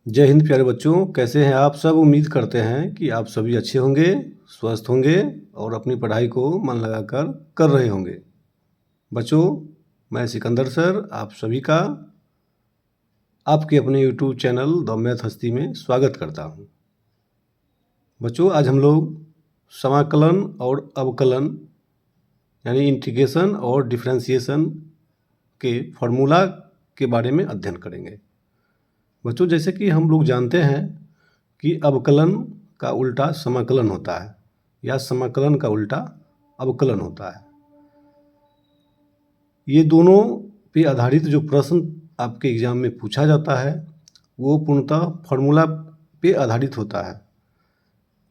जय हिंद प्यारे बच्चों, कैसे हैं आप सब। उम्मीद करते हैं कि आप सभी अच्छे होंगे, स्वस्थ होंगे और अपनी पढ़ाई को मन लगाकर कर रहे होंगे। बच्चों, मैं सिकंदर सर आप सभी का आपके अपने यूट्यूब चैनल द मैथ हस्ती में स्वागत करता हूं। बच्चों, आज हम लोग समाकलन और अवकलन यानी इंटीग्रेशन और डिफरेंशिएशन के फॉर्मूला के बारे में अध्ययन करेंगे। बच्चों, जैसे कि हम लोग जानते हैं कि अवकलन का उल्टा समाकलन होता है या समाकलन का उल्टा अवकलन होता है। ये दोनों पे आधारित जो प्रश्न आपके एग्जाम में पूछा जाता है वो पूर्णतः फॉर्मूला पे आधारित होता है,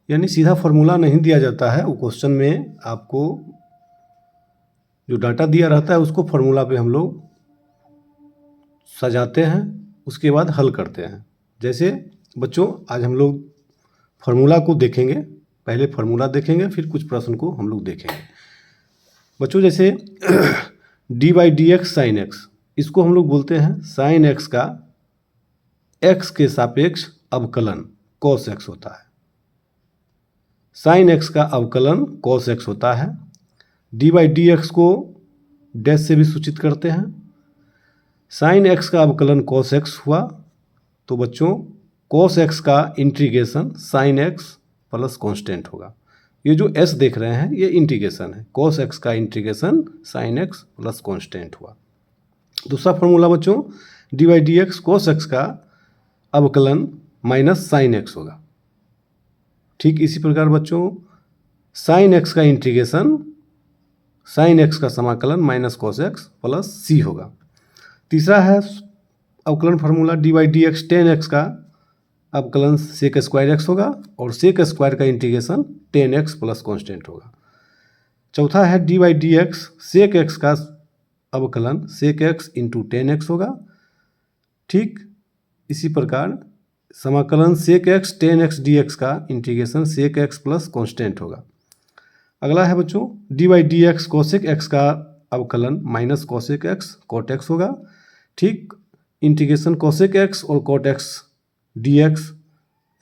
यानी सीधा फॉर्मूला नहीं दिया जाता है। वो क्वेश्चन में आपको जो डाटा दिया रहता है उसको फॉर्मूला पे हम लोग सजाते हैं, उसके बाद हल करते हैं। जैसे बच्चों, आज हम लोग फार्मूला को देखेंगे। पहले फार्मूला देखेंगे, फिर कुछ प्रश्न को हम लोग देखेंगे। बच्चों, जैसे d/dx sin x, इसको हम लोग बोलते हैं sin x का x के सापेक्ष अवकलन cos x होता है। sin x का अवकलन cos x होता है। d/dx को डैश से भी सूचित करते हैं। sin x का अवकलन cos x हुआ तो बच्चों cos x का integration sin x plus constant होगा। ये जो s देख रहे हैं ये इंटीग्रेशन है। cos x का integration sin x plus constant हुआ। दूसरा फॉर्मूला बच्चों d/dx cos x का अवकलन माइनस sin x होगा। ठीक इसी प्रकार बच्चों sin x का इंटीग्रेशन sin x का समाकलन minus cos x plus c होगा। तीसरा है अवकलन फार्मूला d/dx tan x का अवकलन sec स्क्वायर x होगा और sec स्क्वायर का integration tan x plus constant होगा। चौथा है d/dx sec x का अवकलन sec x into tan x होगा। ठीक इसी प्रकार समाकलन sec x tan x dx का integration sec x plus constant होगा। अगला है बच्चों d/dx cosec x का अवकलन minus cosec x cot x होगा। ठीक इंटीग्रेशन cosec x और cot x dx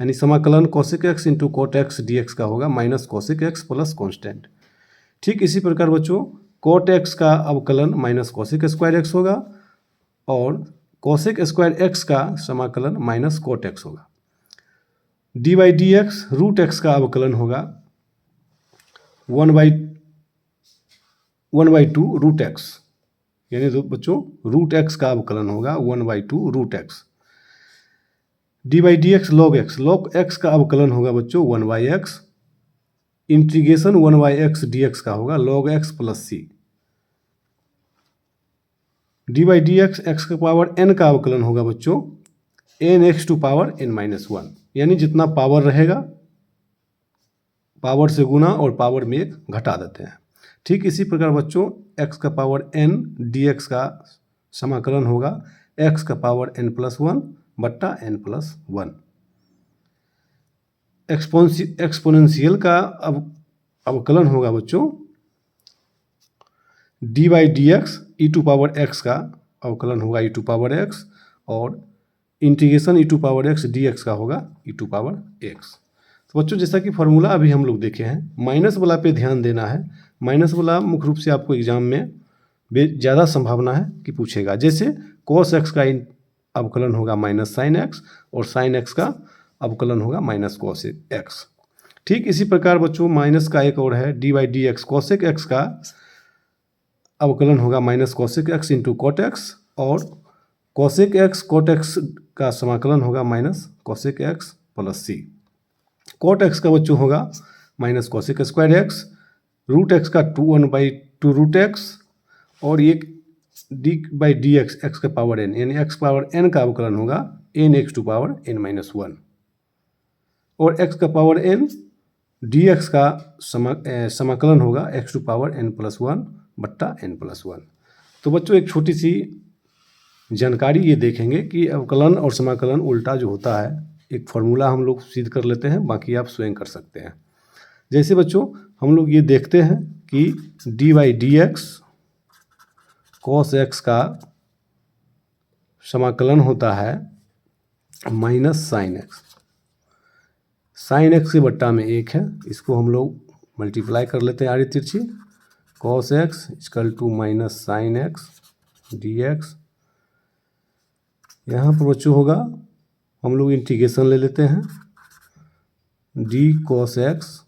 यानी समाकलन cosec x into cot x dx का होगा minus cosec x plus constant. ठीक इसी प्रकार बच्चों cot x का अवकलन माइनस cosec स्क्वायर x होगा और cosec स्क्वायर x का समाकलन माइनस cot x होगा। d/dx रूट x का अवकलन होगा 1/2 रूट x, यानी बच्चों रूट x का अवकलन होगा 1/2 root x। d/dx log x का अवकलन होगा बच्चों 1/x। इंटीग्रेशन 1/x dx का होगा log x plus c। d/dx x का पावर n का अवकलन होगा बच्चों nx टू पावर n-1, यानी जितना पावर रहेगा पावर से गुना और पावर में एक घटा देते हैं। ठीक इसी प्रकार बच्चों x का पावर n dx का समाकलन होगा x का पावर n+1 बट्टा n+1। एक्सपोनेंशियल का अवकलन होगा बच्चों d/dx e to power x का अवकलन होगा e टू पावर x और integration e to power x dx का होगा e टू पावर x। तो बच्चों जैसा कि फॉर्मूला अभी हम लोग देखे हैं, माइनस वाला पे ध्यान देना है। माइनस वाला मुख्य रूप से आपको एग्जाम में ज़्यादा संभावना है कि पूछेगा। जैसे cos x का अवकलन होगा माइनस sin x और sin x का अवकलन होगा माइनस cos x। ठीक इसी प्रकार बच्चों माइनस का एक और है d/dx cosec x का अवकलन होगा minus cosec x into cot x और cosec x cot x का समाकलन होगा minus cosec x plus c। cot x का बच्चों होगा minus cosec square x, root x का 1/2 रूट x और एक d/dx x का पावर n, यानी x पावर n का अवकलन होगा nx टू पावर n-1 और x का पावर n dx का समाकलन होगा x टू पावर n+1 बट्टा n+1। तो बच्चों एक छोटी सी जानकारी ये देखेंगे कि अवकलन और समाकलन उल्टा जो होता है, एक फार्मूला हम लोग सिद्ध कर लेते हैं, बाकी आप स्वयं कर सकते हैं। जैसे बच्चों हम लोग ये देखते हैं कि d/dx cos x का समाकलन होता है minus sine x. Sine x के बट्टा में 1 है, इसको हम लोग मल्टीप्लाई कर लेते हैं आड़ी तिरछी। Cos X equal to minus sine X D X. यहाँ पर बच्चों होगा, हम लोग इंटीग्रेशन ले लेते हैं, D cos x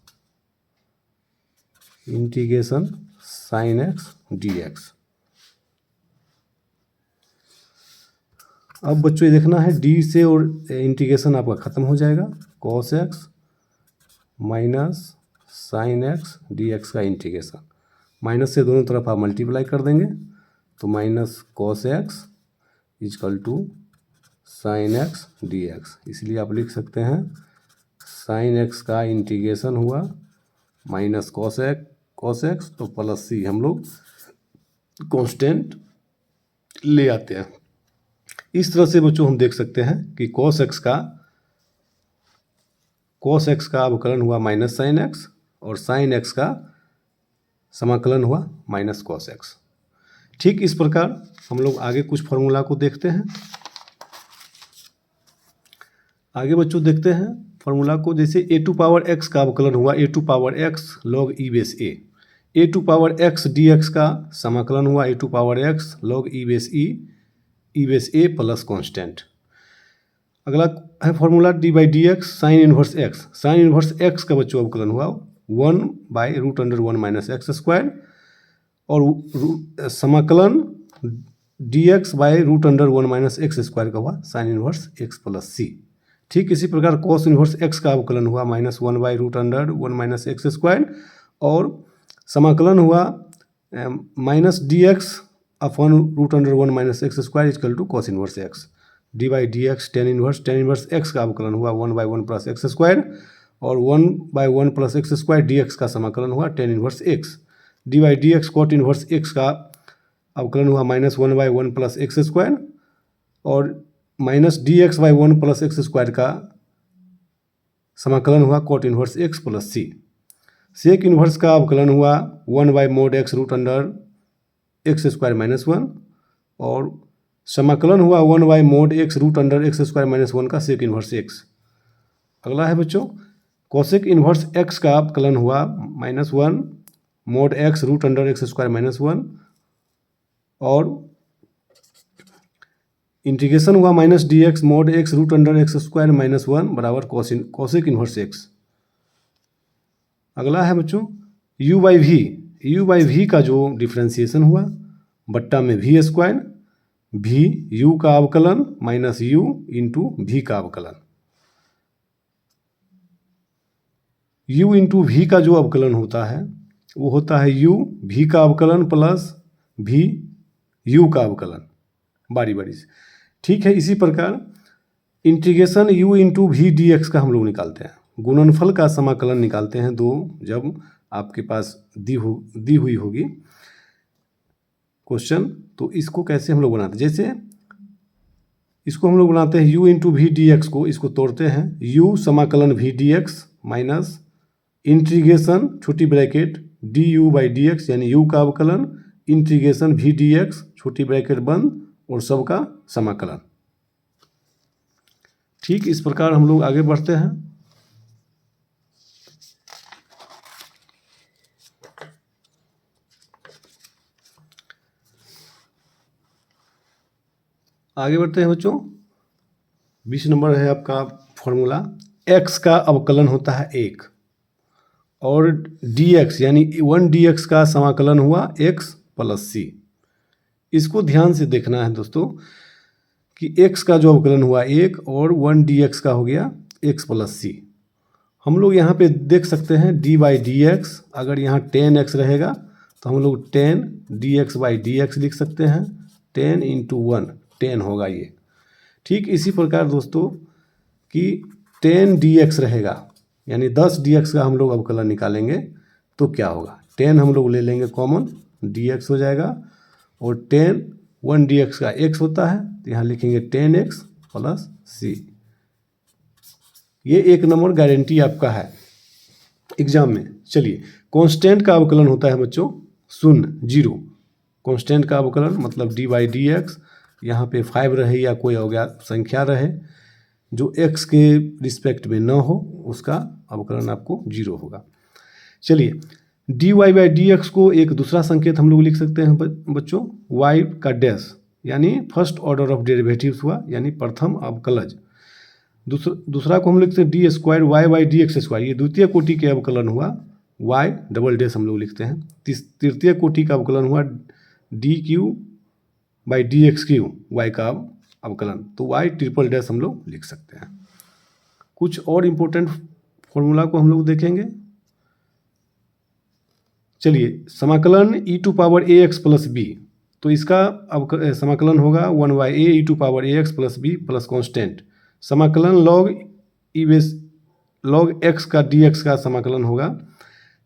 integration sign X D x. अब बच्चों ये देखना है डी से, और इंटीग्रेशन आपका ख़त्म हो जाएगा। Cos X minus sine X D x का इंटीग्रेशन, माइनस से दोनों तरफ आप मल्टीप्लाई कर देंगे तो minus cos X equal to sine X D X. इसलिए आप लिख सकते हैं साइन एक्स का इंटीग्रेशन हुआ माइनस कॉस एक्स तो प्लस सी हम लोग कांस्टेंट ले आते हैं। इस तरह से बच्चों हम देख सकते हैं कि कॉस एक्स का अवकलन हुआ माइनस साइन एक्स और साइन एक्स का समाकलन हुआ माइनस कॉस एक्स। ठीक इस प्रकार हम लोग आगे कुछ फॉर्मूला को देखते हैं। आगे बच्चों देखते हैं फॉर्मूला को, जैसे ए टू पावर एक्स का अवकलन हुआ a to power x log e base a to power x D x का समाकलन हुआ a to power x log e base a plus constant. अगला है formula d by d x sine inverse x. Sine inverse x का बच्चों अवकलन हुआ 1/√1 minus x square और समाकलन डी एक्स बाई√1 माइनस एक्स स्क्वायर का हुआ sine inverse x plus c. ठीक इसी प्रकार कॉस इनवर्स एक्स का अवकलन हुआ -1/√1 माइनस एक्स स्क्वायर और समाकलन हुआ माइनस डी एक्स अपॉन√1 minus x square equal to cos inverse x. D by d x tan inverse x का अवकलन हुआ 1/1 प्लस एक्स स्क्वायर और 1/1 plus x square d x का समाकलन हुआ tan inverse x. D by d x cot inverse x का अवकलन हुआ -1/1 प्लस एक्स स्क्वायर और minus d x by 1 plus x square का समाकलन हुआ कॉट इनवर्स एक्स प्लस सी। सेक इनवर्स का अवकलन हुआ 1/mod x√x स्क्वायर माइनस 1 और समाकलन हुआ 1/mod x√x स्क्वायर माइनस 1 का सेक इनवर्स एक्स। अगला है बच्चों कोसेक इनवर्स एक्स का अवकलन हुआ -1 mod x√x स्क्वायर माइनस 1 और इंटीग्रेशन हुआ minus d x mod x√x square minus 1 बराबर कोसेक इनवर्स एक्स। अगला है बच्चों u बाई वी का जो डिफ्रेंसिएशन हुआ बट्टा में वी स्क्वायर, भी u का अवकलन माइनस u इंटू वी का अवकलन। u इंटू वी का जो अवकलन होता है वो होता है u v का अवकलन प्लस v u का अवकलन बारी बारी से। ठीक है, इसी प्रकार integration u into we D x का हम लोग निकालते हैं। गुणनफल का समाकलन निकालते हैं दो, जब आपके पास दी हुई होगी क्वेश्चन, तो इसको कैसे हम लोग बनाते हैं, जैसे इसको हम लोग बनाते हैं u into we D x को, इसको तोड़ते हैं u समाकलन v D x minus integration छोटी bracket d u by d x यानी u का अवकलन इंटीग्रेशन वी डी एक्स छोटी ब्रैकेट बंद और सबका समाकलन। ठीक इस प्रकार हम लोग आगे बढ़ते हैं। आगे बढ़ते हैं बच्चों, 20 नंबर है आपका फॉर्मूला। x का अवकलन होता है 1 और dx यानी 1dx का समाकलन हुआ x प्लस सी। इसको ध्यान से देखना है दोस्तों कि x का जो अवकलन हुआ 1 और 1dx का हो गया x प्लस सी। हम लोग यहाँ पे देख सकते हैं d बाई डी एक्स, अगर यहाँ 10x रहेगा तो हम लोग 10 dx बाई डी एक्स लिख सकते हैं, 10 इंटू 1 10 होगा ये। ठीक इसी प्रकार दोस्तों कि 10 dx रहेगा यानी 10 dx का हम लोग अवकलन निकालेंगे तो क्या होगा, 10 हम लोग ले लेंगे कॉमन, dx हो जाएगा और 10 1dx का x होता है तो यहाँ लिखेंगे 10x प्लस सी। ये 1 नंबर गारंटी आपका है एग्जाम में। चलिए, कांस्टेंट का अवकलन होता है बच्चों 0 कांस्टेंट का अवकलन मतलब d बाई डी एक्स, यहाँ पे 5 रहे या कोई अज्ञात संख्या रहे, जो x के रिस्पेक्ट में न हो उसका अवकलन आपको 0 होगा। चलिए dy/dx को एक दूसरा संकेत हम लोग लिख सकते हैं बच्चों, y का डैश यानी फर्स्ट ऑर्डर ऑफ डेरिवेटिव्स हुआ, यानी प्रथम अवकलज। दूसरा को हम लिखते हैं डी स्क्वायर y/dx², ये द्वितीय कोटि के अवकलन हुआ, y डबल डैश हम लोग लिखते हैं। तृतीय कोटि का अवकलन हुआ dq/dx3, y का अवकलन, तो y ट्रिपल डैश हम लोग लिख सकते हैं। कुछ और इम्पोर्टेंट फॉर्मूला को हम लोग देखेंगे। चलिए समाकलन e⁴ax + b, तो इसका समाकलन होगा 1/a e⁴ax + b plus constant. समाकलन log x का dx का समाकलन होगा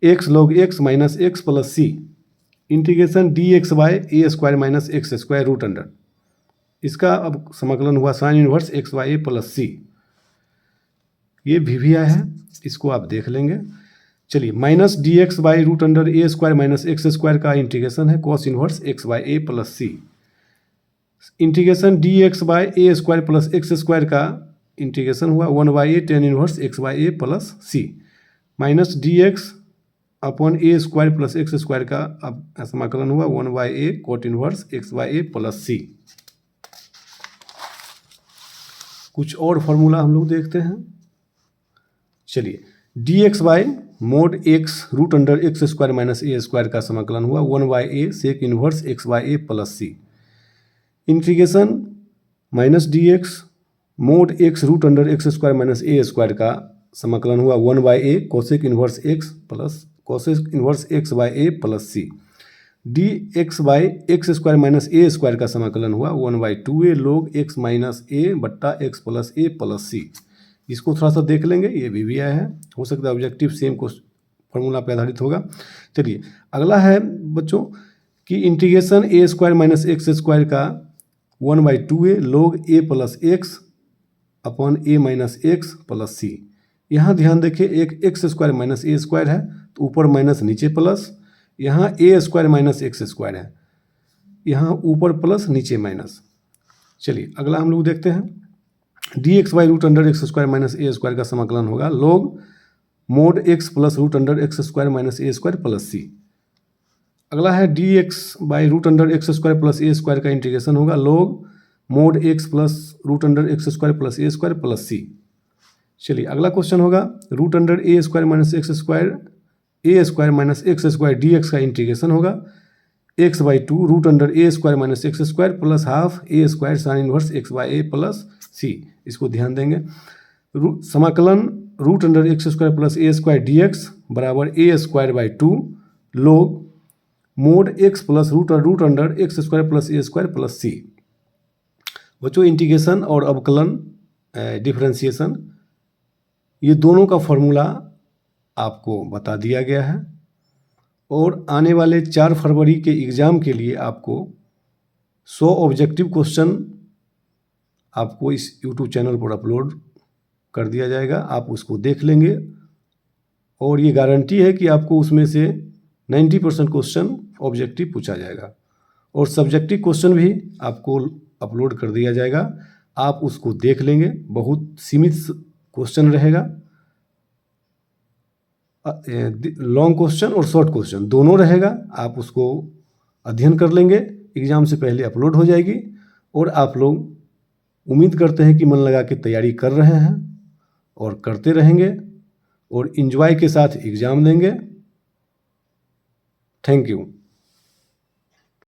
x log x minus x plus c integration dx/a² - x² root under, इसका अब समाकलन हुआ sin इनवर्स x/a + c। ये VVI है, इसको आप देख लेंगे। चलिए माइनस dx/√a² - x² का इंटीग्रेशन है cos inverse x/a + c। Integration dx/a² + x² का इंटीग्रेशन हुआ 1/a tan inverse x/a + c minus dx/a² + x² का अब समाकलन हुआ 1/a cot inverse x/a + c। कुछ और फॉर्मूला हम लोग देखते हैं। चलिए dx/(x√x² - a² का समाकलन हुआ 1/a sec inverse x/a + c। Integration -dx(x√x² - a² का समाकलन हुआ 1/a cosec inverse x plus cosec inverse x/a + c। dx/(x² - a² का समाकलन हुआ 1/2a log x minus a/x + a + c। इसको थोड़ा सा देख लेंगे, ये VVI है, हो सकता है ऑब्जेक्टिव सेम को फॉर्मूला पर आधारित होगा। चलिए अगला है बच्चों कि इंटीग्रेशन a² - x² का 1/2a log a + x upon a minus x + c। यहाँ ध्यान देखिए एक x² - a² है तो ऊपर माइनस नीचे प्लस, यहाँ a² - x² है, यहाँ ऊपर प्लस नीचे माइनस। चलिए अगला हम लोग देखते हैं dx/√x² - a² का समाकलन होगा log mod x + √x² - a² + c। अगला है dx/√x² + a² का इंटीग्रेशन होगा log mod x + √x² + a² + c। चलिए अगला क्वेश्चन होगा √a² - x² dx का इंटीग्रेशन होगा x/2 √a² - x² plus half a² sin inverse x/a + c। इसको ध्यान देंगे। समाकलन √x² + a² dx बराबर a²/2 log mod x + √x² + a² + c। बच्चों इंटीग्रेशन और अवकलन डिफरेंशिएशन ये दोनों का फॉर्मूला आपको बता दिया गया है, और आने वाले 4 फरवरी के एग्ज़ाम के लिए आपको 100 ऑब्जेक्टिव क्वेश्चन आपको इस YouTube चैनल पर अपलोड कर दिया जाएगा। आप उसको देख लेंगे और ये गारंटी है कि आपको उसमें से 90% क्वेश्चन ऑब्जेक्टिव पूछा जाएगा, और सब्जेक्टिव क्वेश्चन भी आपको अपलोड कर दिया जाएगा। आप उसको देख लेंगे, बहुत सीमित क्वेश्चन रहेगा, लॉन्ग क्वेश्चन और शॉर्ट क्वेश्चन दोनों रहेगा। आप उसको अध्ययन कर लेंगे, एग्ज़ाम से पहले अपलोड हो जाएगी, और आप लोग उम्मीद करते हैं कि मन लगा के तैयारी कर रहे हैं और करते रहेंगे और एंजॉय के साथ एग्ज़ाम देंगे। Thank you.